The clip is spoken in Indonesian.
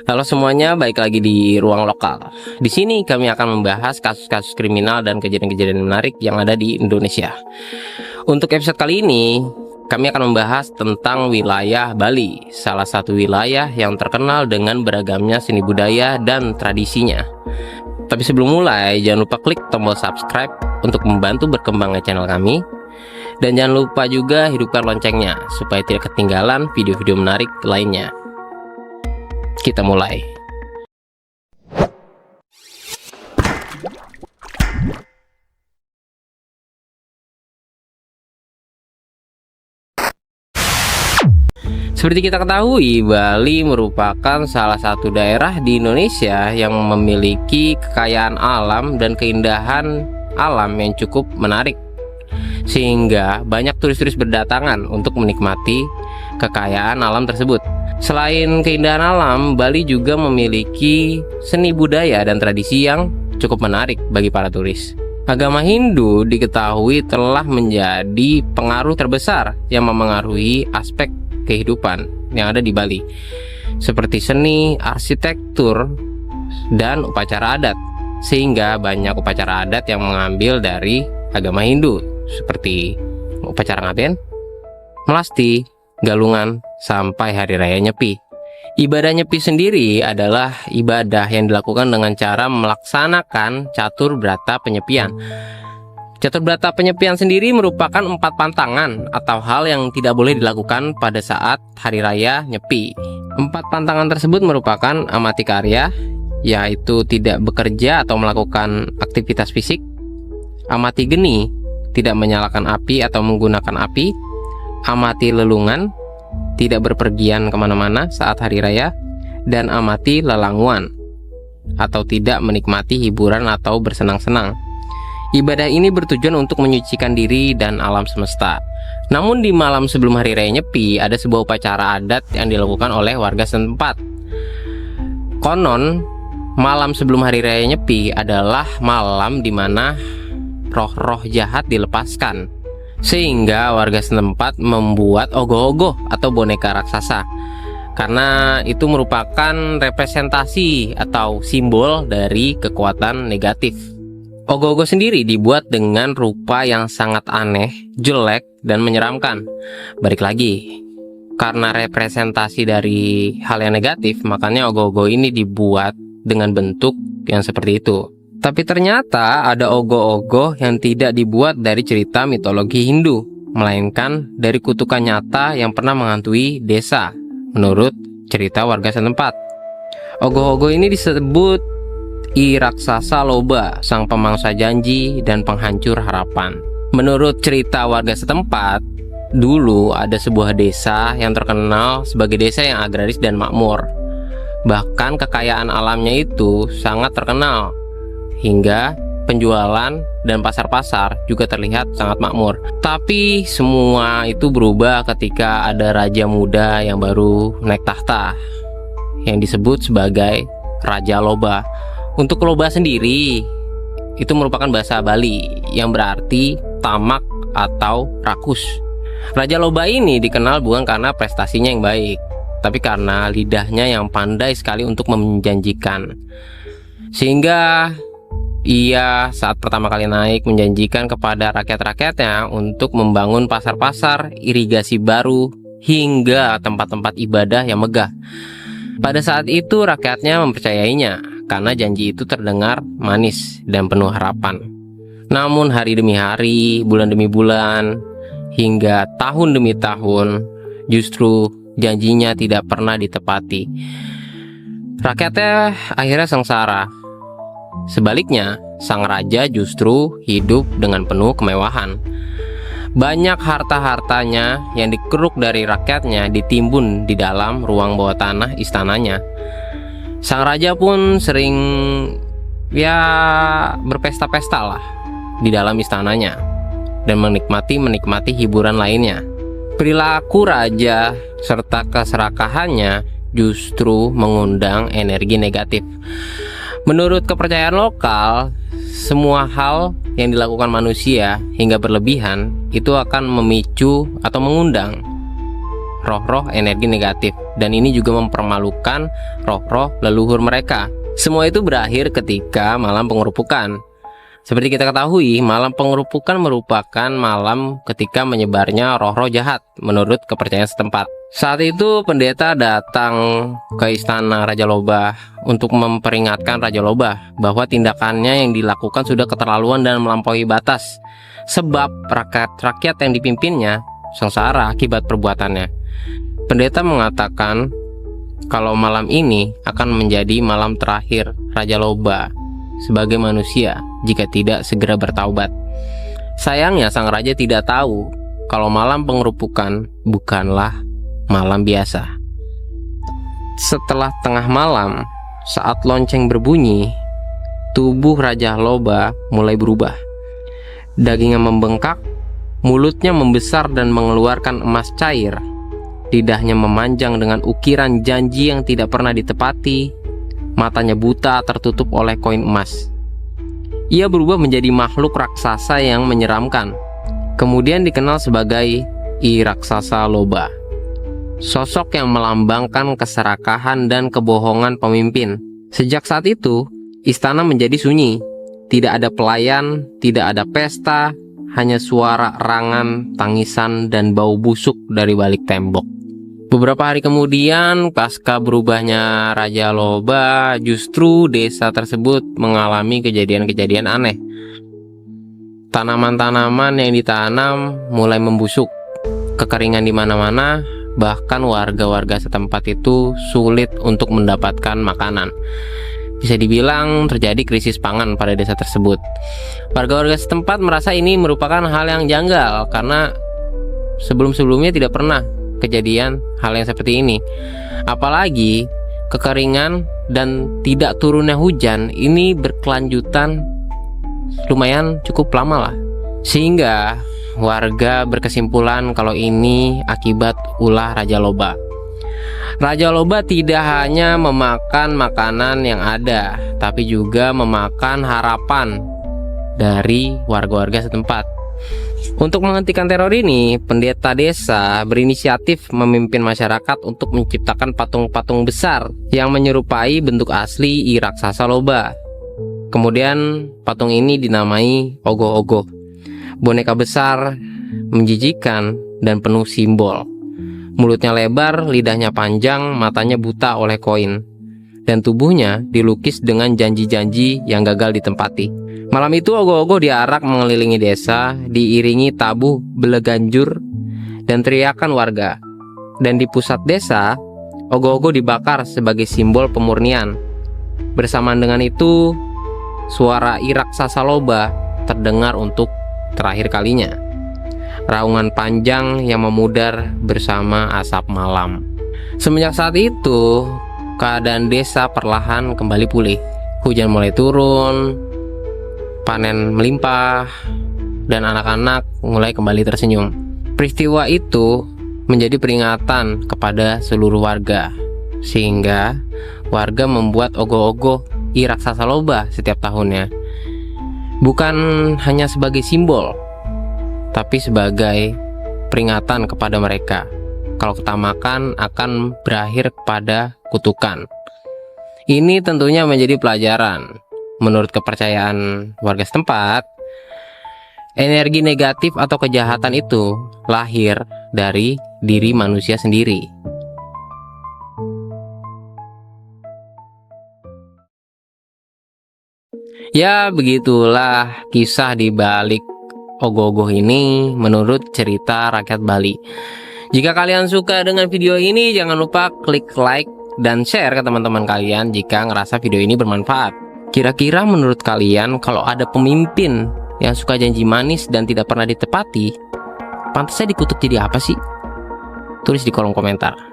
Halo semuanya, balik lagi di Ruang Lokal. Di sini kami akan membahas kasus-kasus kriminal dan kejadian-kejadian menarik yang ada di Indonesia. Untuk episode kali ini, kami akan membahas tentang wilayah Bali, salah satu wilayah yang terkenal dengan beragamnya seni budaya dan tradisinya. Tapi sebelum mulai, jangan lupa klik tombol subscribe untuk membantu berkembangnya channel kami. Dan jangan lupa juga hidupkan loncengnya supaya tidak ketinggalan video-video menarik lainnya. Kita mulai. Seperti kita ketahui, Bali merupakan salah satu daerah di Indonesia yang memiliki kekayaan alam dan keindahan alam yang cukup menarik, sehingga banyak turis-turis berdatangan untuk menikmati kekayaan alam tersebut. Selain keindahan alam, Bali juga memiliki seni budaya dan tradisi yang cukup menarik bagi para turis. Agama Hindu diketahui telah menjadi pengaruh terbesar yang memengaruhi aspek kehidupan yang ada di Bali, seperti seni, arsitektur, dan upacara adat, sehingga banyak upacara adat yang mengambil dari agama Hindu, seperti upacara ngaben, melasti, galungan, sampai hari raya Nyepi. Ibadah Nyepi sendiri adalah ibadah yang dilakukan dengan cara melaksanakan catur brata penyepian. Catur brata penyepian sendiri merupakan 4 pantangan atau hal yang tidak boleh dilakukan pada saat hari raya Nyepi. 4 pantangan tersebut merupakan amati karya, yaitu tidak bekerja atau melakukan aktivitas fisik; amati geni, tidak menyalakan api atau menggunakan api; amati lelungan, tidak berpergian kemana-mana saat hari raya; dan amati lelanguan, atau tidak menikmati hiburan atau bersenang-senang. Ibadah ini bertujuan untuk menyucikan diri dan alam semesta. Namun di malam sebelum hari raya Nyepi, ada sebuah upacara adat yang dilakukan oleh warga setempat. Konon, malam sebelum hari raya Nyepi adalah malam di mana roh-roh jahat dilepaskan, sehingga warga setempat membuat ogoh-ogoh atau boneka raksasa, karena itu merupakan representasi atau simbol dari kekuatan negatif. Ogoh-ogoh sendiri dibuat dengan rupa yang sangat aneh, jelek, dan menyeramkan. Balik lagi, karena representasi dari hal yang negatif, makanya ogoh-ogoh ini dibuat dengan bentuk yang seperti itu. Tapi ternyata ada ogoh-ogoh yang tidak dibuat dari cerita mitologi Hindu, melainkan dari kutukan nyata yang pernah menghantui desa, menurut cerita warga setempat. Ogoh-ogoh ini disebut I Raksasa Loba, sang pemangsa janji dan penghancur harapan. Menurut cerita warga setempat, dulu ada sebuah desa yang terkenal sebagai desa yang agraris dan makmur. Bahkan kekayaan alamnya itu sangat terkenal, hingga penjualan dan pasar-pasar juga terlihat sangat makmur. Tapi semua itu berubah ketika ada raja muda yang baru naik tahta, yang disebut sebagai Raja Loba. Untuk Loba sendiri, itu merupakan bahasa Bali yang berarti tamak atau rakus. Raja Loba ini dikenal bukan karena prestasinya yang baik, tapi karena lidahnya yang pandai sekali untuk menjanjikan. Sehingga ia saat pertama kali naik menjanjikan kepada rakyat-rakyatnya untuk membangun pasar-pasar, irigasi baru, hingga tempat-tempat ibadah yang megah. Pada saat itu rakyatnya mempercayainya karena janji itu terdengar manis dan penuh harapan. Namun hari demi hari, bulan demi bulan, hingga tahun demi tahun, justru janjinya tidak pernah ditepati. Rakyatnya akhirnya sengsara. Sebaliknya, sang raja justru hidup dengan penuh kemewahan. Banyak harta-hartanya yang dikeruk dari rakyatnya ditimbun di dalam ruang bawah tanah istananya. Sang raja pun sering berpesta-pesta lah di dalam istananya dan menikmati hiburan lainnya. Perilaku raja serta keserakahannya justru mengundang energi negatif. Menurut kepercayaan lokal, semua hal yang dilakukan manusia hingga berlebihan itu akan memicu atau mengundang roh-roh energi negatif, dan ini juga mempermalukan roh-roh leluhur mereka. Semua itu berakhir ketika malam pengerupukan. Seperti kita ketahui, malam pengerupukan merupakan malam ketika menyebarnya roh-roh jahat menurut kepercayaan setempat. Saat itu pendeta datang ke istana Raja Lobah untuk memperingatkan Raja Lobah bahwa tindakannya yang dilakukan sudah keterlaluan dan melampaui batas, sebab rakyat yang dipimpinnya sengsara akibat perbuatannya. Pendeta mengatakan kalau malam ini akan menjadi malam terakhir Raja Lobah sebagai manusia jika tidak segera bertaubat. Sayangnya sang raja tidak tahu kalau malam pengerupukan bukanlah malam biasa. Setelah tengah malam, saat lonceng berbunyi, tubuh Raja Lobah mulai berubah. Dagingnya membengkak, mulutnya membesar dan mengeluarkan emas cair. Lidahnya memanjang dengan ukiran janji yang tidak pernah ditepati. Matanya buta tertutup oleh koin emas. Ia berubah menjadi makhluk raksasa yang menyeramkan. Kemudian dikenal sebagai I Raksasa Lobah. Sosok yang melambangkan keserakahan dan kebohongan pemimpin. Sejak saat itu, istana menjadi sunyi. Tidak ada pelayan, tidak ada pesta, hanya suara erangan, tangisan, dan bau busuk dari balik tembok. Beberapa hari kemudian, pasca berubahnya Raja Lobah, justru desa tersebut mengalami kejadian-kejadian aneh. Tanaman-tanaman yang ditanam mulai membusuk, kekeringan di mana-mana, bahkan warga-warga setempat itu sulit untuk mendapatkan makanan. Bisa dibilang terjadi krisis pangan pada desa tersebut. Warga-warga setempat merasa ini merupakan hal yang janggal karena sebelum-sebelumnya tidak pernah kejadian hal yang seperti ini. Apalagi kekeringan dan tidak turunnya hujan ini berkelanjutan lumayan cukup lama lah. Sehingga warga berkesimpulan kalau ini akibat ulah Raja Lobah. Raja Lobah tidak hanya memakan makanan yang ada, tapi juga memakan harapan dari warga-warga setempat. Untuk menghentikan teror ini, pendeta desa berinisiatif memimpin masyarakat untuk menciptakan patung-patung besar yang menyerupai bentuk asli I Raksasa Lobah. Kemudian patung ini dinamai Ogoh-Ogoh. Boneka besar, menjijikan, dan penuh simbol. Mulutnya lebar, lidahnya panjang, matanya buta oleh koin, dan tubuhnya dilukis dengan janji-janji yang gagal ditempati. Malam itu Ogoh-Ogoh diarak mengelilingi desa, diiringi tabuh beleganjur dan teriakan warga. Dan di pusat desa, Ogoh-Ogoh dibakar sebagai simbol pemurnian. Bersamaan dengan itu, suara I Raksasa Lobah terdengar untuk terakhir kalinya. Raungan panjang yang memudar bersama asap malam. Semenjak saat itu, keadaan desa perlahan kembali pulih. Hujan mulai turun, panen melimpah, dan anak-anak mulai kembali tersenyum. Peristiwa itu menjadi peringatan kepada seluruh warga, sehingga warga membuat Ogoh-Ogoh I Raksasa Lobah setiap tahunnya. Bukan hanya sebagai simbol, tapi sebagai peringatan kepada mereka kalau ketamakan akan berakhir kepada kutukan. Ini tentunya menjadi pelajaran. Menurut kepercayaan warga setempat, energi negatif atau kejahatan itu lahir dari diri manusia sendiri. Ya, begitulah kisah di balik Ogoh-Ogoh ini menurut cerita rakyat Bali. Jika kalian suka dengan video ini, jangan lupa klik like dan share ke teman-teman kalian jika ngerasa video ini bermanfaat. Kira-kira menurut kalian kalau ada pemimpin yang suka janji manis dan tidak pernah ditepati, pantasnya dikutuk jadi apa sih? Tulis di kolom komentar.